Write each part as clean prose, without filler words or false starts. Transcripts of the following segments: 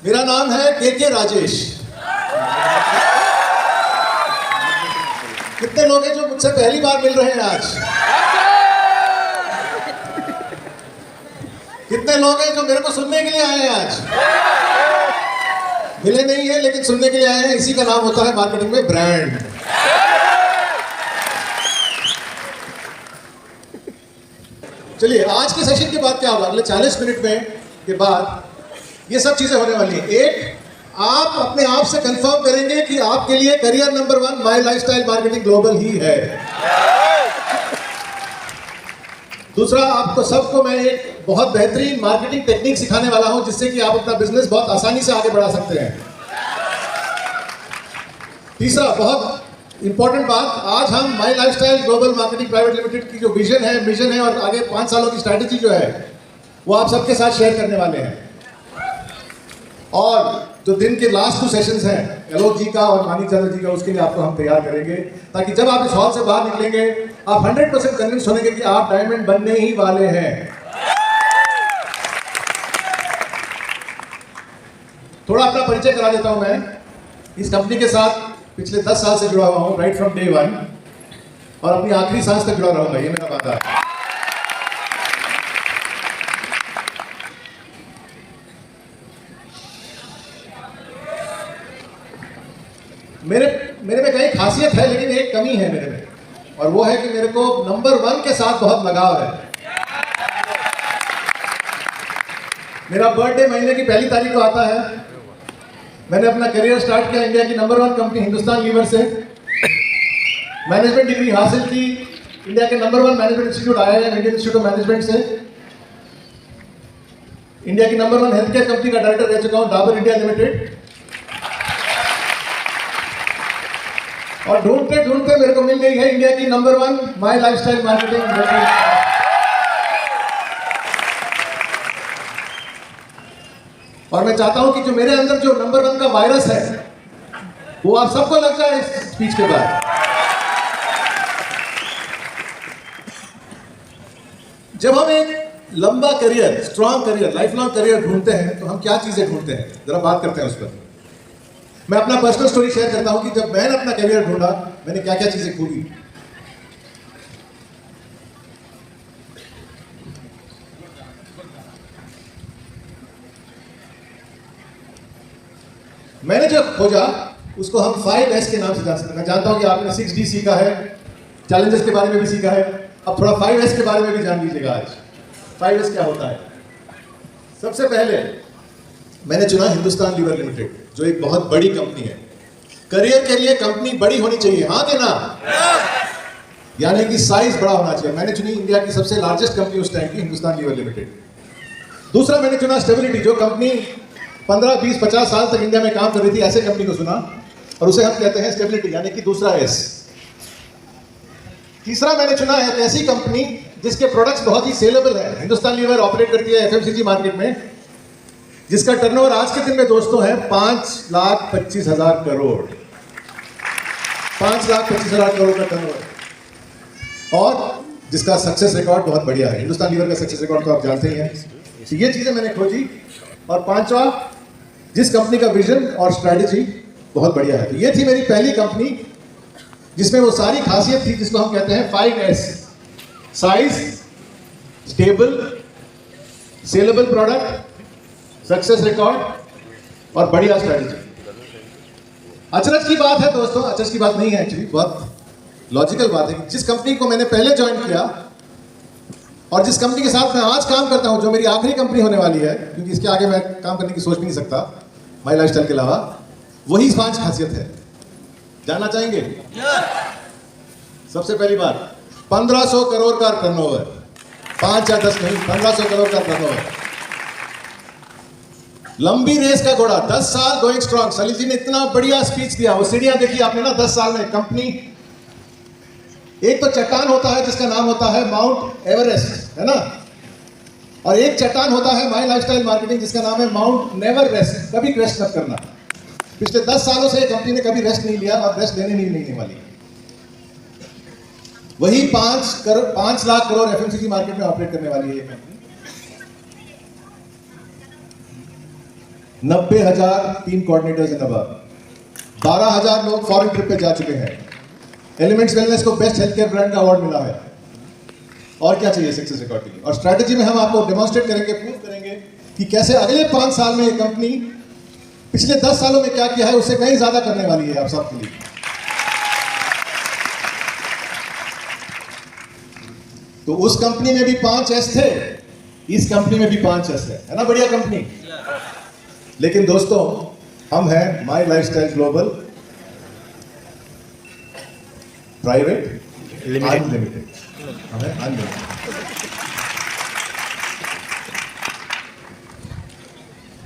मेरा नाम है के राजेश। कितने लोग हैं जो मुझसे पहली बार मिल रहे हैं आज? कितने लोग हैं जो मेरे को सुनने के लिए आए हैं आज? मिले नहीं है लेकिन सुनने के लिए आए हैं। इसी का नाम होता है मार्केटिंग में ब्रांड। चलिए, आज के सेशन के बाद क्या होगा, अगले 40 मिनट में के बाद ये सब चीजें होने वाली हैं। एक, आप अपने आप से कंफर्म करेंगे कि आपके लिए करियर नंबर 1 माई लाइफस्टाइल मार्केटिंग ग्लोबल ही है। दूसरा, आपको सबको मैं एक बहुत बेहतरीन मार्केटिंग टेक्निक सिखाने वाला हूं जिससे कि आप अपना बिजनेस बहुत आसानी से आगे बढ़ा सकते हैं। तीसरा, बहुत इंपॉर्टेंट बात, आज हम my lifestyle global marketing private limited की जो विजन है, मिशन है और आगे 5 सालों की स्ट्रैटेजी जो है वो आप सबके साथ शेयर करने वाले हैं। और जो दिन के लास्ट 2 सेशंस हैं, एलोक जी का और मानिक चंद्र जी का, उसके लिए आपको हम तैयार करेंगे ताकि जब आप इस हॉल से बाहर निकलेंगे आप 100% कन्विंस होंगे कि आप डायमंड बनने ही वाले हैं। थोड़ा अपना परिचय करा देता हूं। मैं इस कंपनी के साथ पिछले 10 साल से जुड़ा हुआ हूं, राइट फ्रॉम डे 1, और अपनी आखिरी सांस तक जुड़ा रहूंगा, ये मेरा वादा है। मेरे में कई खासियत है लेकिन एक कमी है मेरे में, और वो है कि मेरे को नंबर 1 के साथ बहुत लगाव है। मेरा बर्थडे महीने की 1 तारीख को आता है। मैंने अपना करियर स्टार्ट किया इंडिया की नंबर 1 कंपनी हिंदुस्तान लीवर से। मैनेजमेंट डिग्री हासिल की इंडिया के number 1 management institute IIM, Indian institute of management से। इंडिया की नंबर 1 हेल्थ केयर कंपनी का डायरेक्टर रह चुका हूं, डाबर इंडिया लिमिटेड। और ढूंढते ढूंढते मेरे को मिल गई है इंडिया की नंबर 1 माई लाइफस्टाइल मार्केटिंग। और मैं चाहता हूं कि जो मेरे अंदर जो नंबर 1 का वायरस है वो आप सबको लग जाए इस स्पीच के बाद। जब हम एक लंबा career, strong career, life long career ढूंढते हैं तो हम क्या चीजें ढूंढते हैं, जरा बात करते हैं उस पर। मैं अपना पर्सनल स्टोरी शेयर करता हूं कि जब मैंने अपना करियर ढूंढा मैंने क्या क्या चीजें खोली। मैंने जो खोजा उसको हम 5S के नाम से जान सकते हैं। मैं जानता हूं कि आपने 6D सीखा है, चैलेंजेस के बारे में भी सीखा है, अब थोड़ा 5S के बारे में भी जान लीजिएगा आज। 5S क्या होता है? सबसे पहले मैंने चुना हिंदुस्तान लीवर लिमिटेड, जो एक बहुत बड़ी कंपनी है। करियर के लिए कंपनी बड़ी होनी चाहिए, हाँ कि ना? यानी कि साइज बड़ा होना चाहिए। मैंने चुनी इंडिया की सबसे लार्जेस्ट कंपनी उस टाइम की, हिंदुस्तान लीवर लिमिटेड। दूसरा, मैंने चुना स्टेबिलिटी, जो कंपनी 15, 20, 50 साल तक इंडिया में काम कर रही थी, ऐसे कंपनी को चुना और उसे हम कहते हैं स्टेबिलिटी, यानी कि दूसरा S। तीसरा, मैंने चुना है एक ऐसी कंपनी जिसके प्रोडक्ट्स बहुत ही सेलेबल है। हिंदुस्तान लीवर ऑपरेट करती है FMCG मार्केट में, जिसका टर्नओवर आज के दिन में दोस्तों है 5,25,000 करोड़। 5,25,000 करोड़ का टर्नओवर, और जिसका सक्सेस रिकॉर्ड बहुत बढ़िया है। हिंदुस्तान लीवर का सक्सेस रिकॉर्ड तो आप जानते ही हैं। तो ये चीजें मैंने खोजी। और पांचवा, जिस कंपनी का विजन और स्ट्रैटेजी बहुत बढ़िया है। तो ये थी मेरी पहली कंपनी जिसमें वो सारी खासियत थी जिसको हम कहते हैं 5S: size, stable, saleable product, success record और बढ़िया स्ट्रैटेजी। अचरज की बात है दोस्तों, अचरज की बात नहीं है एक्चुअली, बहुत लॉजिकल बात है कि जिस कंपनी को मैंने पहले ज्वाइन किया और जिस कंपनी के साथ मैं आज काम करता हूं, जो मेरी आखिरी कंपनी होने वाली है, क्योंकि इसके आगे मैं काम करने की सोच भी नहीं सकता माई लाइफस्टाइल के अलावा, वही 5 खासियत है। जानना चाहेंगे? सबसे पहली बात, 1500 करोड़ का टर्नओवर, 5 या 10 नहीं, 1500 करोड़ का टर्नओवर। लंबी रेस का घोड़ा, 10 साल गोइंग स्ट्रॉन्ग। सलील जी ने इतना बढ़िया स्पीच दिया, वो सीढ़ियां देखी आपने ना 10 साल में। कंपनी, एक तो चट्टान होता है जिसका नाम होता है माउंट एवरेस्ट, है ना, और एक चट्टान होता है माई लाइफस्टाइल मार्केटिंग जिसका नाम है माउंट नेवर रेस्ट। कभी रेस्ट मत करना। पिछले 10 सालों से कंपनी ने कभी रेस्ट नहीं लिया और रेस्ट लेने नहीं लेने वाली। वही 5 लाख करोड़ FMCG मार्केट में ऑपरेट करने वाली है ये company. 90,000 team coordinators in above, 12,000 लोग फॉरेन ट्रिप पे जा चुके हैं। एलिमेंट्स वेलनेस को बेस्ट हेल्थ केयर ब्रांड का अवार्ड मिला है। और क्या चाहिए सक्सेस रिकॉर्ड के लिए? और स्ट्रैटेजी में हम आपको डेमोन्स्ट्रेट करेंगे, प्रूव करेंगे कि कैसे अगले 5 साल में ये कंपनी पिछले 10 सालों में क्या किया है उससे कहीं ज्यादा करने वाली है आप सबके लिए। तो उस कंपनी में भी 5 एस थे, इस कंपनी में भी 5 एस है ना? बढ़िया कंपनी। लेकिन दोस्तों, हम हैं माई लाइफस्टाइल ग्लोबल प्राइवेट अनलिमिटेड। हमें अनलिमिटेड।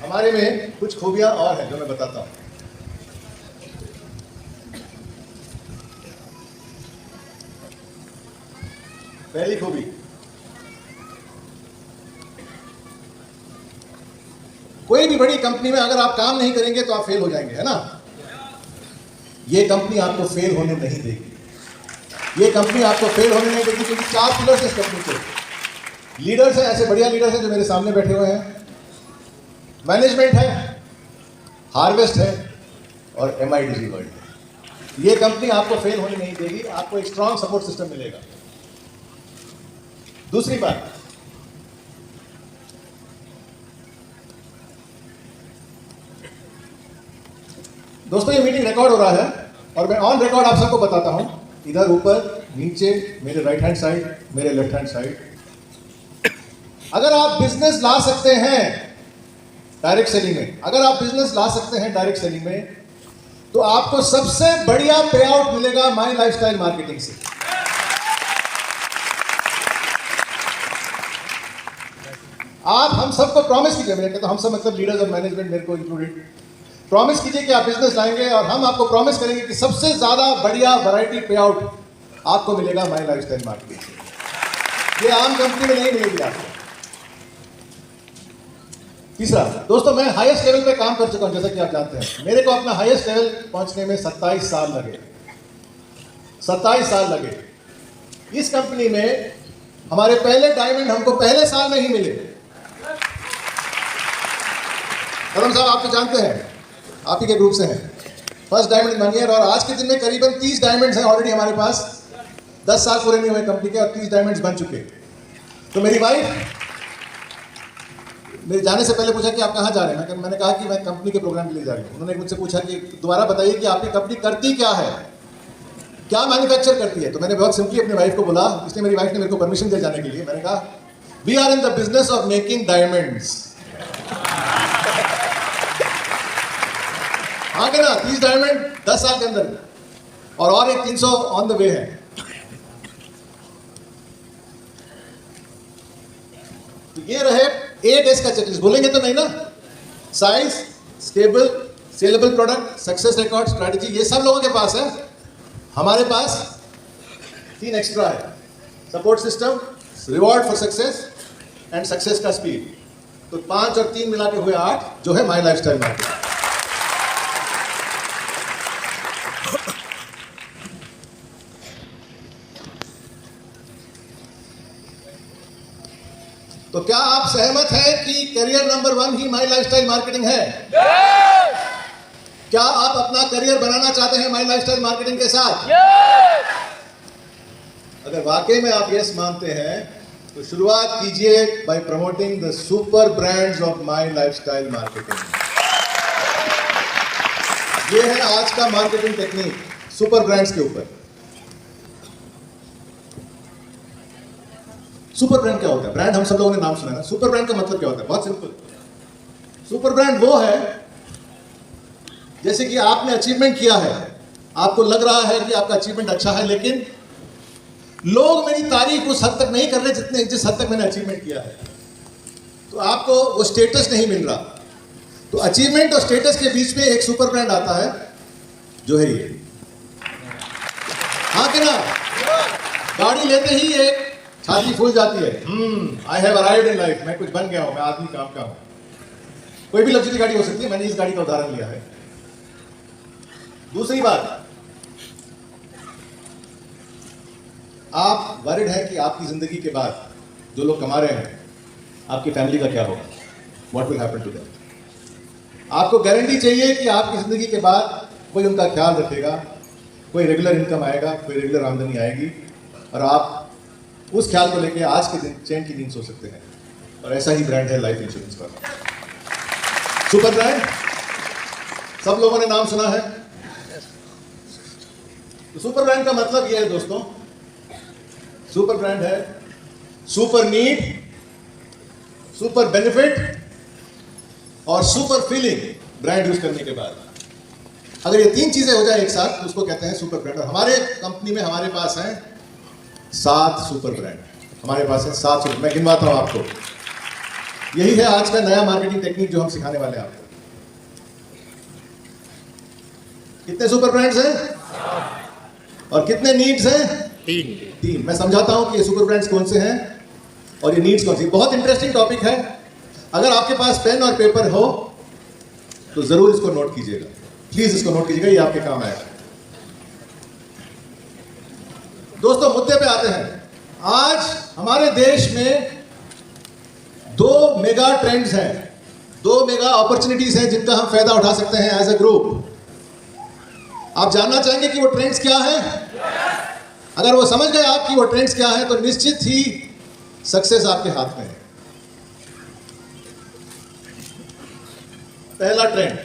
हमारे में कुछ खूबियां और हैं जो मैं बताता हूं। पहली खूबी, कोई भी बड़ी कंपनी में अगर आप काम नहीं करेंगे तो आप फेल हो जाएंगे, है ना? ये कंपनी आपको फेल होने नहीं देगी। ये कंपनी आपको फेल होने नहीं देगी क्योंकि 4 पिलर्स हैं इस कंपनी के। लीडर्स हैं, ऐसे बढ़िया लीडर्स हैं जो मेरे सामने बैठे हुए हैं। मैनेजमेंट है, हार्वेस्ट है और MIDG वर्ल्ड है। ये कंपनी आपको फेल होने नहीं देगी, आपको एक स्ट्रॉन्ग सपोर्ट सिस्टम मिलेगा। दूसरी बात, दोस्तों, ये मीटिंग रिकॉर्ड हो रहा है और मैं ऑन रिकॉर्ड आप सबको बताता हूं, इधर ऊपर, नीचे, मेरे राइट हैंड साइड, मेरे लेफ्ट हैंड साइड, अगर आप बिजनेस ला सकते हैं डायरेक्ट सेलिंग में, अगर आप बिजनेस ला सकते हैं डायरेक्ट सेलिंग में, तो आपको सबसे बढ़िया पे आउट मिलेगा माई लाइफस्टाइल मार्केटिंग से। आप हम सबको प्रॉमिस कीजिए, मैंने कहता हम सब मतलब लीडर्स और मैनेजमेंट, मेरे को इंक्लूडेड, प्रॉमिस कीजिए कि आप बिजनेस लाएंगे और हम आपको प्रॉमिस करेंगे कि सबसे ज्यादा बढ़िया वैरायटी पे आउट आपको मिलेगा माई लाइफस्टाइल मार्केटिंग से। ये आम कंपनी में नहीं मिलेगी आपको। तीसरा, दोस्तों, मैं हाईएस्ट लेवल पे काम कर चुका हूं, जैसा कि आप जानते हैं। मेरे को अपना हाईएस्ट लेवल पहुंचने में 27 साल लगे। 27 साल लगे। इस कंपनी में हमारे पहले डायमंड हमको पहले साल में ही मिले। कदम साहब, आप तो जानते हैं, आप ही के ग्रुप से हैं, फर्स्ट डायमंड बनिए। और आज के दिन में करीबन 30 डायमंड्स हैं ऑलरेडी हमारे पास। 10 साल पूरे नहीं हुए कंपनी के और 30 डायमंड्स बन चुके। तो मेरी वाइफ मेरे जाने से पहले पूछा कि आप कहाँ जा रहे हैं? मैंने कहा कि मैं कंपनी के प्रोग्राम के लिए जा रही हूँ। उन्होंने मुझसे पूछा कि दोबारा बताइए कि आपकी कंपनी करती क्या है, क्या मैन्युफैक्चर करती है? तो मैंने बहुत सिंपली अपनी वाइफ को बोला, इसलिए मेरी वाइफ ने मेरे को परमिशन दे जाने के लिए। मैंने कहा, we are in the business of making diamonds. हाँ के ना, 30 डायमंड 10 साल के अंदर, और एक 300 ऑन द वे है। तो ये रहे 8S का चेकलिस्ट। बोलेंगे तो नहीं ना? Size, stable, saleable product, success record, strategy, ये सब लोगों के पास है। हमारे पास 3 एक्स्ट्रा है, support system, reward for success and success का स्पीड। तो 5 और 3 मिला के हुए 8, जो है माई लाइफस्टाइल मार्केटिंग। तो क्या आप सहमत हैं कि करियर नंबर 1 ही माई लाइफस्टाइल मार्केटिंग है? क्या आप अपना करियर बनाना चाहते हैं माई लाइफस्टाइल मार्केटिंग के साथ? अगर वाकई में आप यस मानते हैं तो शुरुआत कीजिए bye promoting the super brands of my lifestyle marketing. ये है आज का मार्केटिंग टेक्निक, सुपर ब्रांड्स के ऊपर। सुपर ब्रांड क्या होता है? ब्रांड हम सब लोगों ने नाम सुना है ना। सुपर ब्रांड का मतलब क्या होता है? बहुत सिंपल। सुपर ब्रांड वो है जैसे कि आपने अचीवमेंट किया है, आपको लग रहा है कि आपका अचीवमेंट अच्छा है, लेकिन लोग मेरी तारीफ उस हद तक नहीं कर रहे जिस हद तक मैंने अचीवमेंट किया है, तो आपको वो स्टेटस नहीं मिल रहा। तो अचीवमेंट और स्टेटस के बीच में एक सुपर ब्रांड आता है, जो है ये। हाँ कि ना? गाड़ी लेते ही एक छाती फूल जाती है, I have arrived in life, मैं कुछ बन गया हूं, मैं आदमी काम का हूं। कोई भी लग्जरी गाड़ी हो सकती है, मैंने इस गाड़ी का उदाहरण लिया है। दूसरी बात, आप वरिड हैं कि आपकी जिंदगी के बाद जो लोग कमा रहे हैं, आपकी फैमिली का क्या होगा? What will happen to them? आपको गारंटी चाहिए कि आपकी ज़िंदगी के बाद कोई उनका ख्याल रखेगा, कोई रेगुलर इनकम आएगा, कोई रेगुलर आमदनी आएगी और आप उस ख्याल को लेके आज के दिन चैन की नींद सो सकते हैं। और ऐसा ही ब्रांड है लाइफ इंश्योरेंस का। सुपर ब्रांड, सब लोगों ने नाम सुना है। तो सुपर ब्रांड का मतलब यह है दोस्तों, सुपर ब्रांड है सुपर नीड, सुपर बेनिफिट और सुपर फीलिंग ब्रांड यूज करने के बाद। अगर ये तीन चीजें हो जाए एक साथ तो उसको कहते हैं सुपर ब्रांड। और हमारे कंपनी में हमारे पास हैं 7 सुपर ब्रांड। हमारे पास है 7 सुपर, मैं गिनवाता हूं आपको। यही है आज का नया मार्केटिंग टेक्निक जो हम सिखाने वाले हैं आपको। कितने सुपर ब्रांड्स हैं और कितने नीड्स हैं? 3। मैं समझाता हूं कि ये सुपर ब्रांड्स कौन से हैं और ये नीड्स कौन सी। बहुत इंटरेस्टिंग टॉपिक है। अगर आपके पास पेन और पेपर हो तो जरूर इसको नोट कीजिएगा, प्लीज इसको नोट कीजिएगा, ये आपके काम आएगा। दोस्तों मुद्दे पे आते हैं। आज हमारे देश में 2 मेगा ट्रेंड्स हैं, 2 मेगा अपॉर्चुनिटीज हैं जिनका हम फायदा उठा सकते हैं एज अ ग्रुप। आप जानना चाहेंगे कि वो ट्रेंड्स क्या हैं? अगर वो समझ गए आप कि वो ट्रेंड्स क्या हैं तो निश्चित ही सक्सेस आपके हाथ में है। पहला ट्रेंड,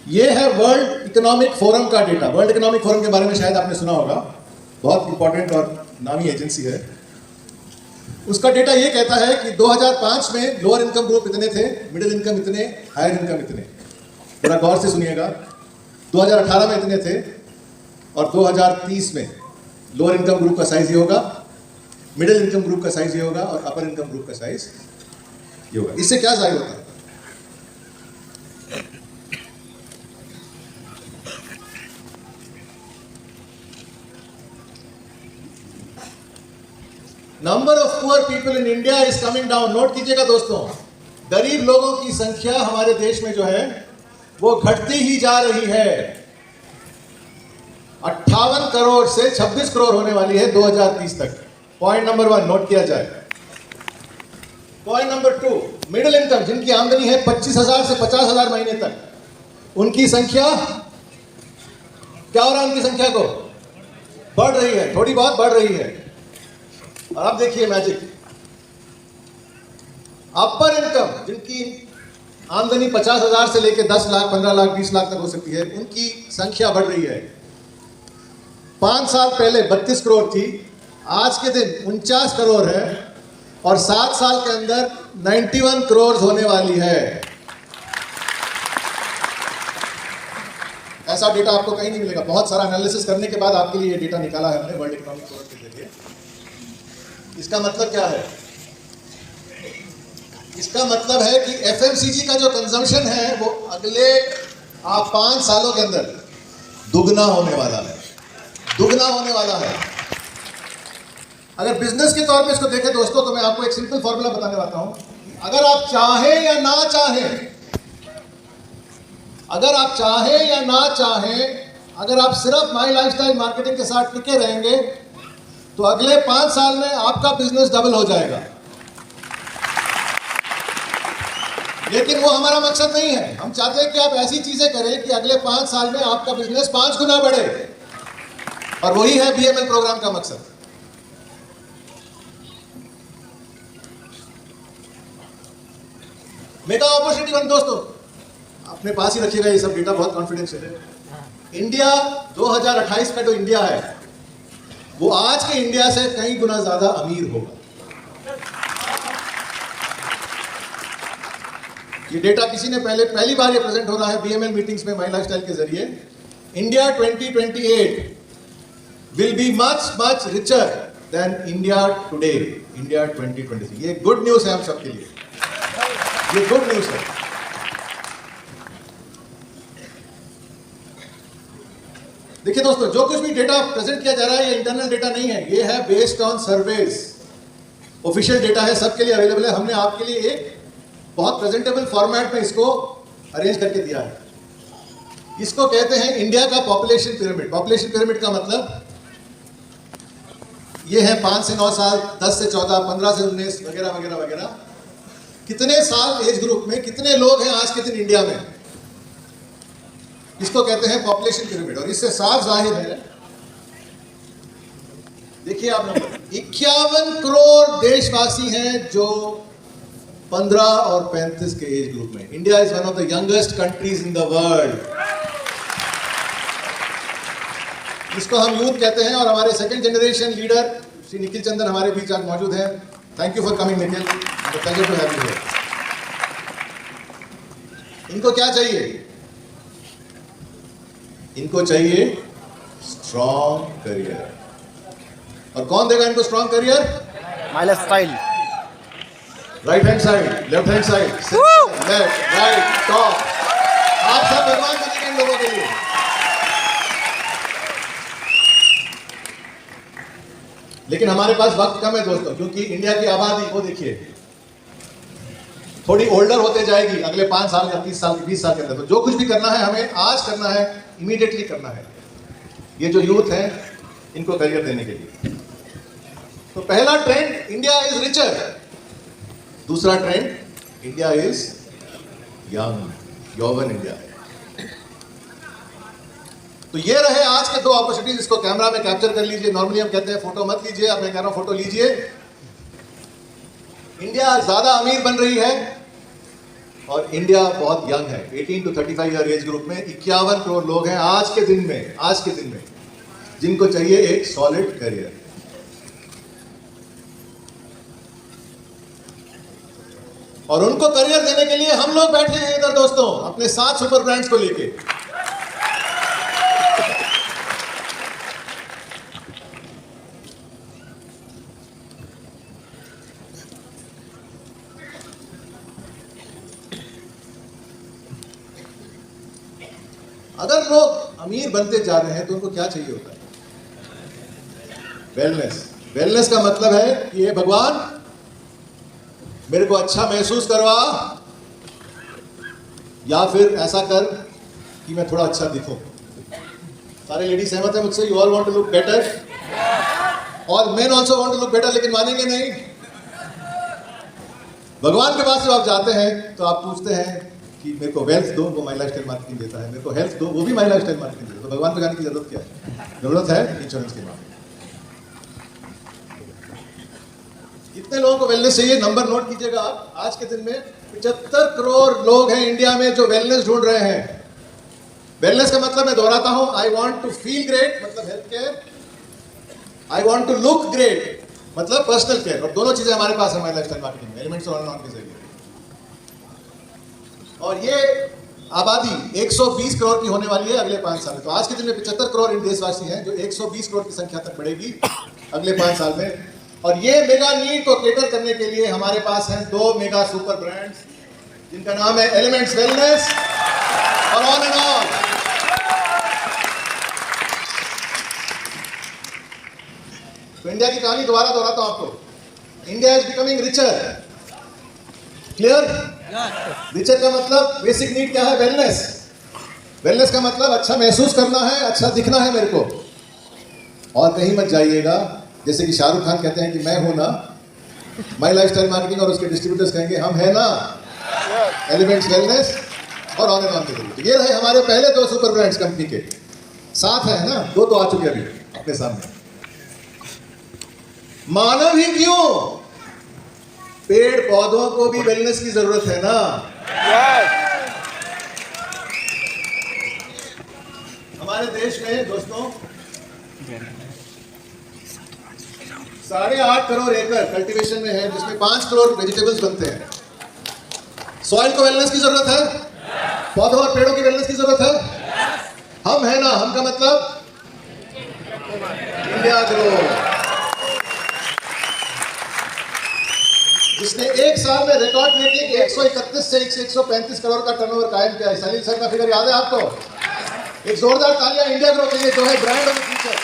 ये है वर्ल्ड इकोनॉमिक फोरम का डेटा। वर्ल्ड इकोनॉमिक फोरम के बारे में शायद आपने सुना होगा, बहुत इंपॉर्टेंट और नामी एजेंसी है। उसका डेटा ये कहता है कि 2005 में लोअर इनकम ग्रुप इतने थे, मिडिल इनकम इतने, हायर इनकम इतने। थोड़ा गौर से सुनिएगा। 2018 में इतने थे और 2030 में लोअर इनकम ग्रुप का साइज ये होगा, मिडिल इनकम ग्रुप का साइज ये होगा और अपर इनकम ग्रुप का साइज ये होगा। इससे क्या जाहिर होता है? Number of poor people in India is coming down. Note कीजिएगा दोस्तों, गरीब लोगों की संख्या हमारे देश में जो है वो घटती ही जा रही है। 58 करोड़ से 26 करोड़ होने वाली है 2030 तक। पॉइंट नंबर 1 नोट किया जाए। पॉइंट नंबर 2, मिडिल इनकम, जिनकी आमदनी है 25,000 से 50,000 महीने तक, उनकी संख्या क्या हो रहा है? उनकी संख्या को बढ़ रही है, थोड़ी बहुत बढ़ रही है। और अब देखिए मैजिक, अपर इनकम, जिनकी आमदनी 50,000 से लेकर 10 लाख, 15 लाख, 20 लाख तक हो सकती है, उनकी संख्या बढ़ रही है। 5 साल पहले 32 करोड़ थी, आज के दिन 49 करोड़ है और 7 साल के अंदर 91 करोड़ होने वाली है। ऐसा डेटा आपको कहीं नहीं मिलेगा। बहुत सारा एनालिसिस करने के बाद आपके लिए ये डेटा निकाला है हमने वर्ल्ड इकोनॉमिक फोरम के जरिए। इसका मतलब क्या है? इसका मतलब है कि एफएमसीजी का जो कंजम्पशन है वो अगले 5 सालों के अंदर दुगना होने वाला है, दुगना होने वाला है। अगर बिजनेस के तौर पे इसको देखें दोस्तों तो मैं आपको एक सिंपल फॉर्मूला बताने वाला हूं। अगर आप चाहें या ना चाहें, अगर आप चाहें या ना चाहें, अगर आप सिर्फ माई लाइफस्टाइल मार्केटिंग के साथ टिके रहेंगे तो अगले 5 साल में आपका बिजनेस डबल हो जाएगा। लेकिन वो हमारा मकसद नहीं है। हम चाहते हैं कि आप ऐसी चीजें करें कि अगले 5 साल में आपका बिजनेस 5 गुना बढ़े, और वही है बीएमएल प्रोग्राम का मकसद। मेगा अपॉर्चुनिटी वन दोस्तों अपने पास ही रखिएगा, ये सब डेटा बहुत कॉन्फिडेंशियल है। इंडिया 2028 का जो इंडिया है वो आज के इंडिया से कई गुना ज्यादा अमीर होगा। ये डेटा किसी ने पहली बार ये प्रेजेंट हो रहा है बीएमएल मीटिंग्स में माई लाइफस्टाइल के जरिए। India 2028 will be much richer than India today, India 2023। ये गुड न्यूज है हम सबके लिए, ये गुड न्यूज है। देखिए दोस्तों, जो कुछ भी डेटा प्रेजेंट किया जा रहा है ये इंटरनल डेटा नहीं है, ये है based on surveys, official data है, सबके लिए अवेलेबल है। हमने आपके लिए एक बहुत प्रेजेंटेबल फॉर्मेट में इसको अरेंज करके दिया है। इसको कहते हैं इंडिया का पॉपुलेशन पिरामिड। पॉपुलेशन पिरामिड का मतलब ये है 5 से 9 साल, 10 से 14, 15 से 19 वगैरह वगैरह वगैरह। कितने साल एज ग्रुप में कितने लोग हैं आज के दिन इंडिया में? इसको कहते हैं पॉपुलेशन पिरामिड। और इससे साफ जाहिर है, देखिए आप नंबर 51 करोड़ देशवासी हैं जो 15 और 35 के एज ग्रुप में। India is one of the youngest countries in the world. इसको हम यूथ कहते हैं। और हमारे second generation leader Shri Nikhil Chandan हमारे बीच आज मौजूद हैं। Thank you for coming Nikhil, pleasure to have you here. इनको क्या चाहिए? इनको चाहिए स्ट्रॉन्ग करियर। और कौन देगा इनको strong career? My life style. Right hand side, left hand side, left right top, आप सब भगवान बनेंगे इन लोगों के लिए। लेकिन हमारे पास वक्त कम है दोस्तों, क्योंकि इंडिया की आबादी को देखिए थोड़ी ओल्डर होते जाएगी अगले 5 साल या 30 साल 20 साल के अंदर। तो जो कुछ भी करना है हमें आज करना है, इमीडिएटली करना है। ये जो यूथ है इनको करियर देने के लिए। तो पहला ट्रेंड, इंडिया इज रिचर। दूसरा ट्रेंड, इंडिया इज यंग, यौवन इंडिया। तो ये रहे आज के 2 अपॉर्चुनिटीज। इसको कैमरा में कैप्चर कर लीजिए। नॉर्मली हम कहते हैं फोटो मत लीजिए, अब मैं कह रहा हूं फोटो लीजिए। इंडिया ज्यादा अमीर बन रही है और इंडिया बहुत यंग है। 18 to 35 ईयर एज ग्रुप में 51 करोड़ लोग हैं आज के दिन में जिनको चाहिए एक सॉलिड करियर। और उनको करियर देने के लिए हम लोग बैठे हैं इधर दोस्तों, अपने 7 सुपर ब्रांड्स को लेके। अगर लोग अमीर बनते जा रहे हैं तो उनको क्या चाहिए होता है? वेलनेस का मतलब है कि ये भगवान मेरे को अच्छा महसूस करवा, या फिर ऐसा कर कि मैं थोड़ा अच्छा दिखूं। सारे लेडीज सहमत है मुझसे? You all want to look better, और men also want to look better. लेकिन मानेंगे नहीं। भगवान के पास जब आप जाते हैं तो आप पूछते हैं कि मेरे को वेल्थ दो, वो माई लाइफस्टाइल मार्केटिंग देता है। मेरे को हेल्थ दो, वो भी माई लाइफस्टाइल मार्केटिंग देता है। तो भगवान को जाने की जरूरत क्या है? जरूरत है इंश्योरेंस के मामले। कितने लोगों को वेलनेस चाहिए? नंबर नोट कीजिएगा आप। आज के दिन में 75 करोड़ लोग हैं इंडिया में जो वेलनेस ढूंढ रहे हैं। वेलनेस का मतलब मैं दोहराता हूं, I want to feel great मतलब health care, I want to look great मतलब पर्सनल केयर। और दोनों चीजें हमारे पास है माई लाइफस्टाइल मार्केटिंग में, एलिमेंट्स और नॉन के जरिए। और ये आबादी 120 करोड़ की होने वाली है अगले 5 साल में। तो आज के दिन में 75 करोड़ इन देशवासी हैं जो 120 करोड़ की संख्या तक बढ़ेगी अगले 5 साल में। और ये मेगा नीड को केटर करने के लिए हमारे पास हैं 2 मेगा सुपर ब्रांड्स जिनका नाम है एलिमेंट्स वेलनेस और ऑन एंड ऑन। तो इंडिया की कहानी दोबारा दोहराता हूं आपको। India is becoming richer. Clear? Richer का मतलब बेसिक नीड क्या है? वेलनेस। वेलनेस का मतलब अच्छा महसूस करना है, अच्छा दिखना है मेरे को। और कहीं मत जाइएगा जैसे कि शाहरुख खान कहते हैं कि मैं हूं ना, माई लाइफस्टाइल मार्केटिंग और उसके डिस्ट्रीब्यूटर्स कहेंगे हम है ना, एलिमेंट्स वेलनेस और ऑन एंड ऑन के जरिए। तो ये रहे हमारे पहले 2 सुपर ब्रांड्स कंपनी के। साथ है ना, 2 तो आ चुके अभी अपने सामने। मानव ही क्यों, पेड़ पौधों को भी वेलनेस की जरूरत है ना। हमारे देश में दोस्तों 8.5 करोड़ एकड़ कल्टीवेशन में है, जिसमें 5 करोड़ वेजिटेबल्स बनते हैं। सॉइल को वेलनेस की जरूरत है, पौधों और पेड़ों की वेलनेस की जरूरत है। हम है ना, हम का मतलब इंडिया ग्रो, जिसने एक साल में रिकॉर्ड ब्रेकिंग 131 से 135 करोड़ का टर्नओवर कायम किया है। सलील सर का फिगर याद है आपको? एक जोरदार तालियां इंडिया ग्रो के लिए जो है ब्रांड ऑफ द फ्यूचर।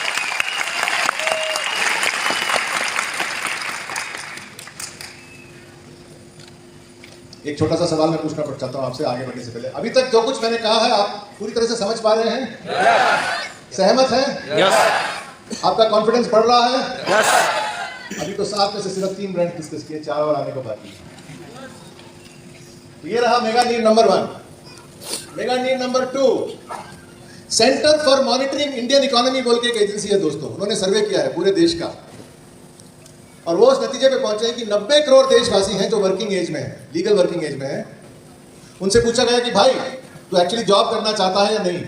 एक छोटा सा सवाल मैं पूछना चाहता हूं आपसे आगे बढ़ने से पहले। अभी तक जो कुछ मैंने कहा है आप पूरी तरह से समझ पा रहे हैं? सहमत हैं? यस। आपका कॉन्फिडेंस बढ़ रहा है? यस। अभी तो 7 में से सिर्फ 3 ब्रांड डिस्कस किए, 4 और आने को बाकी है। तो ये रहा mega need number 1। Mega need number 2, centre for monitoring Indian economy बोल के एक एजेंसी है दोस्तों, उन्होंने सर्वे किया है पूरे देश का और वो उस नतीजे पे पहुंचे हैं कि 90 करोड़ देशवासी हैं जो वर्किंग एज में है, लीगल वर्किंग एज में है। उनसे पूछा गया कि भाई तू एक्चुअली जॉब करना चाहता है या नहीं?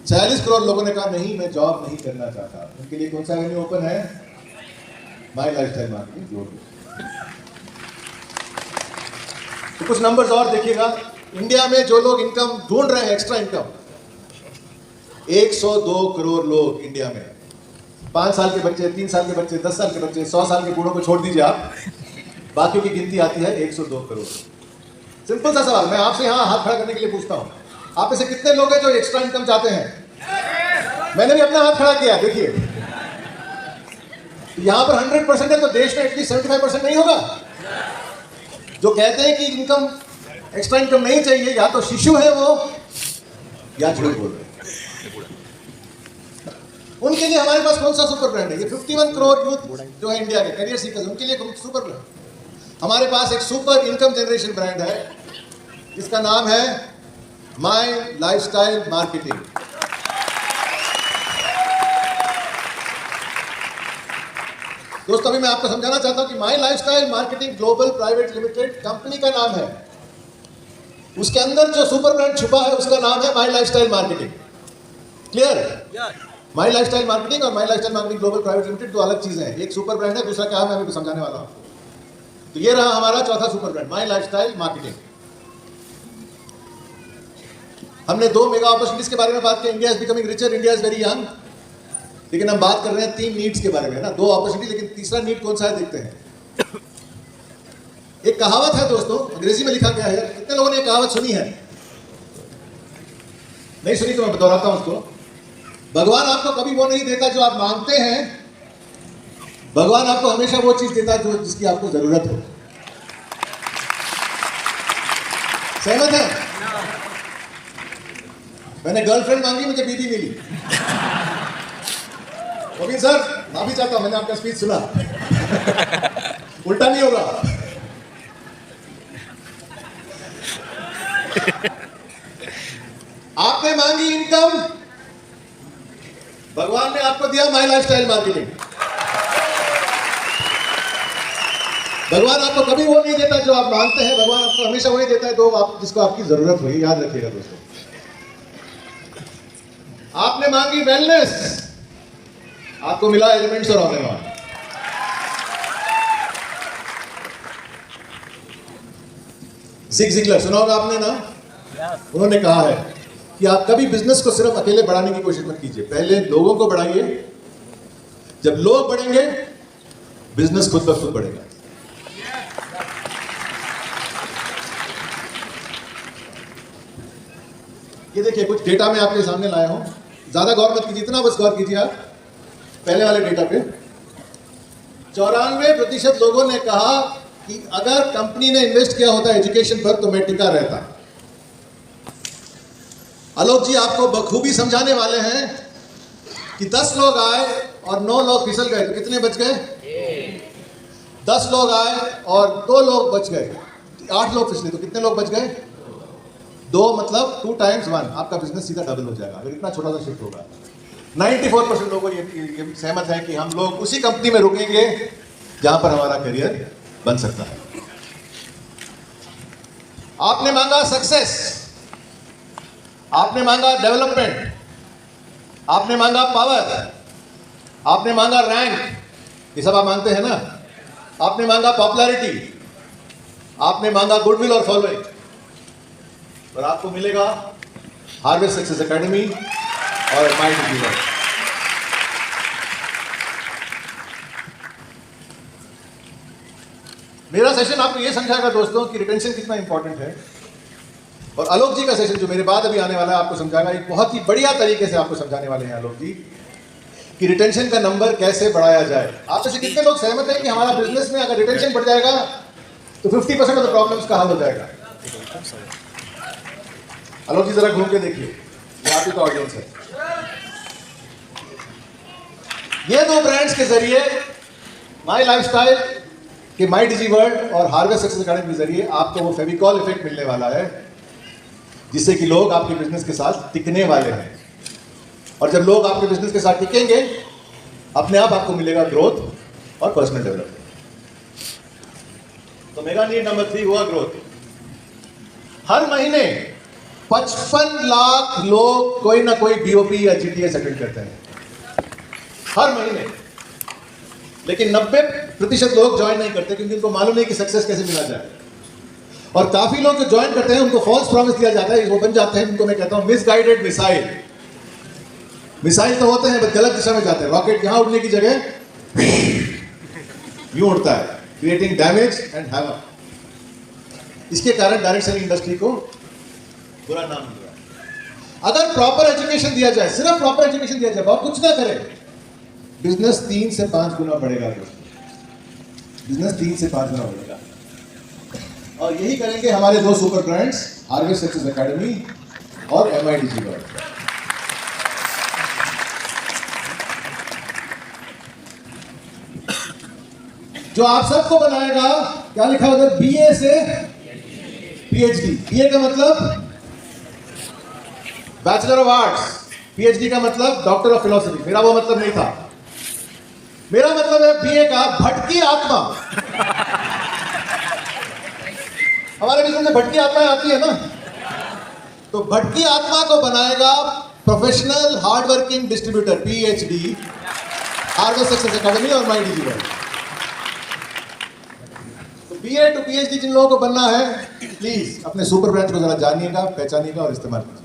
46 करोड़ लोगों ने कहा नहीं, मैं जॉब नहीं करना चाहता। उनके लिए कौन सा एवेन्यू ओपन है? My lifestyle marketing global. तो कुछ नंबर्स और देखिएगा, इंडिया में जो लोग इनकम ढूंढ रहे हैं, एक्स्ट्रा इनकम, 102 करोड़ लोग इंडिया में। 5 साल के बच्चे, 3 साल के बच्चे, 10 साल के बच्चे, 100 साल के बूढ़ों को छोड़ दीजिए आप, बाकियों की गिनती आती है 102 करोड़। सिंपल सा सवाल मैं आपसे यहाँ हाथ खड़ा करने के लिए पूछता हूँ, आप में से कितने लोग हैं जो एक्स्ट्रा इनकम चाहते हैं? मैंने भी अपना हाथ खड़ा किया। देखिए यहाँ पर 100% है तो देश में एटलीस्ट 75% नहीं होगा? जो कहते हैं कि इनकम, एक्स्ट्रा इनकम नहीं चाहिए, या तो शिशु है वो या झूठ बोल रहे हैं। उनके लिए हमारे पास कौन सा सुपर ब्रांड है? ये 51 करोड़ यूथ जो है इंडिया के करियर सीकर्स, उनके लिए सुपर ब्रांड। हमारे पास एक सुपर इनकम जनरेशन ब्रांड है जिसका नाम है माई लाइफस्टाइल मार्केटिंग। दोस्तों अभी मैं आपको समझाना चाहता हूं कि my lifestyle marketing global private limited company का नाम है, उसके अंदर जो सुपर ब्रांड छुपा है उसका नाम है my lifestyle marketing. Clear? My lifestyle marketing और my lifestyle marketing global private limited दो अलग चीजें हैं, एक सुपर ब्रांड है, दूसरा क्या है मैं अभी समझाने वाला हूं। तो ये रहा हमारा चौथा super brand, my lifestyle marketing. हमने 2 मेगा अपॉर्चुनिटीज के बारे में बात की, India is becoming richer, India is very young. लेकिन हम बात कर रहे हैं 3 नीड्स के बारे में ना, 2 अपॉर्चुनिटी, लेकिन तीसरा नीड कौन सा है देखते हैं। एक कहावत है दोस्तों, अंग्रेजी में लिखा गया है, कितने लोगों ने ये कहावत सुनी है? नहीं सुनी तो मैं दोहराता हूं उसको। भगवान आपको कभी वो नहीं देता जो आप मांगते हैं, भगवान आपको हमेशा वो चीज देता है जो जिसकी आपको जरूरत हो। सहमत है? मैंने गर्लफ्रेंड मांगी, मुझे बीवी मिली। ओके सर, माफी चाहता हूं, मैंने आपका स्पीच सुना। उल्टा नहीं होगा। आपने मांगी इनकम, भगवान ने आपको दिया माई लाइफस्टाइल मार्केटिंग। भगवान आपको कभी वो नहीं देता जो आप मांगते हैं, भगवान आपको हमेशा वही देता है तो आप जिसको आपकी जरूरत हो। याद रखिएगा दोस्तों। आपने मांगी वेलनेस, आपको मिला एलिमेंट्स और ऑर्गेनॉन। ज़िग ज़िगलर सुना होगा आपने ना, उन्होंने कहा है कि आप कभी बिजनेस को सिर्फ अकेले बढ़ाने की कोशिश मत कीजिए, पहले लोगों को बढ़ाइए। जब लोग बढ़ेंगे बिजनेस खुद ब खुद बढ़ेगा। ये देखिए कुछ डेटा मैं आपके सामने लाया हूं, ज्यादा गौर मत कीजिए, इतना बस गौर कीजिए आप पहले वाले डेटा पे। 94% लोगों ने कहा कि अगर कंपनी ने इन्वेस्ट किया होता एजुकेशन पर तो मैं टिका रहता। आलोक जी आपको बखूबी समझाने वाले हैं कि 10 लोग आए और 9 लोग फिसल गए तो कितने बच गए? 10 लोग आए और 2 लोग बच गए, 8 लोग फिसले तो कितने लोग बच गए? 2 मतलब 2 times 1, आपका बिजनेस सीधा डबल हो जाएगा अगर इतना छोटा सा शिफ्ट होगा। 94% लोगों ये सहमत है कि हम लोग उसी कंपनी में रुकेंगे जहां पर हमारा करियर बन सकता है। आपने मांगा सक्सेस, आपने मांगा डेवलपमेंट, आपने मांगा पावर, आपने मांगा रैंक, ये सब आप मांगते हैं ना। आपने मांगा पॉपुलैरिटी, आपने मांगा गुडविल और फॉलोइंग, और आपको मिलेगा हार्वेस्ट सक्सेस एकेडमी और माइंड यूनिवर्स। मेरा सेशन आपको यह समझाएगा दोस्तों कि रिटेंशन कितना इंपॉर्टेंट है, और आलोक जी का सेशन जो मेरे बाद अभी आने वाला है आपको समझाएगा, एक बहुत ही बढ़िया तरीके से आपको समझाने वाले हैं आलोक जी कि रिटेंशन का नंबर कैसे बढ़ाया जाए। आप में से कितने लोग सहमत हैं कि हमारा बिजनेस में अगर रिटेंशन बढ़ जाएगा तो 50% ऑफ द प्रॉब्लम्स का हल हो जाएगा? आलोक जी जरा घूम के देखिए, ये आप ही का ऑडियंस है। ये 2 ब्रांड्स के जरिए माई लाइफस्टाइल कि माई डिजी वर्ल्ड और हार्वेस्ट सक्सेस अकेडमी के जरिए आपको वो फेविकॉल इफेक्ट मिलने वाला है, जिससे कि लोग आपके बिजनेस के साथ टिकने वाले हैं। और जब लोग आपके बिजनेस के साथ टिकेंगे, अपने आप आपको मिलेगा ग्रोथ और पर्सनल डेवलपमेंट। तो मेगा नीड नंबर 3 हुआ ग्रोथ। हर महीने 55 लाख लोग कोई ना कोई बीओपी या जीटीएस अटेंड करते हैं हर महीने, लेकिन 90% लोग ज्वाइन नहीं करते क्योंकि उनको मालूम नहीं कि सक्सेस कैसे मिला जाए। और काफी लोग जो ज्वाइन करते हैं उनको फॉल्स प्रॉमिस दिया जाता है, वो बन जाते हैं, उनको मैं कहता हूं मिसगाइडेड मिसाइल। मिसाइल तो होते हैं बस गलत दिशा में जाते हैं। रॉकेट यहां उड़ने की जगह यूं उड़ता है, क्रिएटिंग डैमेज एंड हैवक। इसके कारण डायरेक्ट सेलिंग इंडस्ट्री को बुरा नाम मिल रहा है। अगर प्रॉपर एजुकेशन दिया जाए, सिर्फ प्रॉपर एजुकेशन दिया जाए, बहुत कुछ ना करें, बिजनेस 3 से 5 गुना बढ़ेगा। बिजनेस 3 से 5 गुना बढ़ेगा। और यही करेंगे हमारे 2 super brands, harvest success academy और MIDG वर्ल्ड। जो आप सबको बनाएगा, क्या लिखा होगा, BA से PhD। BA का मतलब बैचलर ऑफ आर्ट्स, PhD का मतलब डॉक्टर ऑफ फिलोसफी। मेरा वो मतलब नहीं था। मेरा मतलब है BA का भटकी आत्मा। हमारे बिजनेस में भटकी आत्मा आती है ना, तो भटकी आत्मा को बनाएगा professional hardworking distributor, PhD, harvest success academy और MIDG वर्ल्ड। तो BA to PhD जिन लोगों को बनना है, प्लीज अपने सुपर ब्रांच को जरा जानिएगा, पहचानिएगा और इस्तेमाल कीजिए।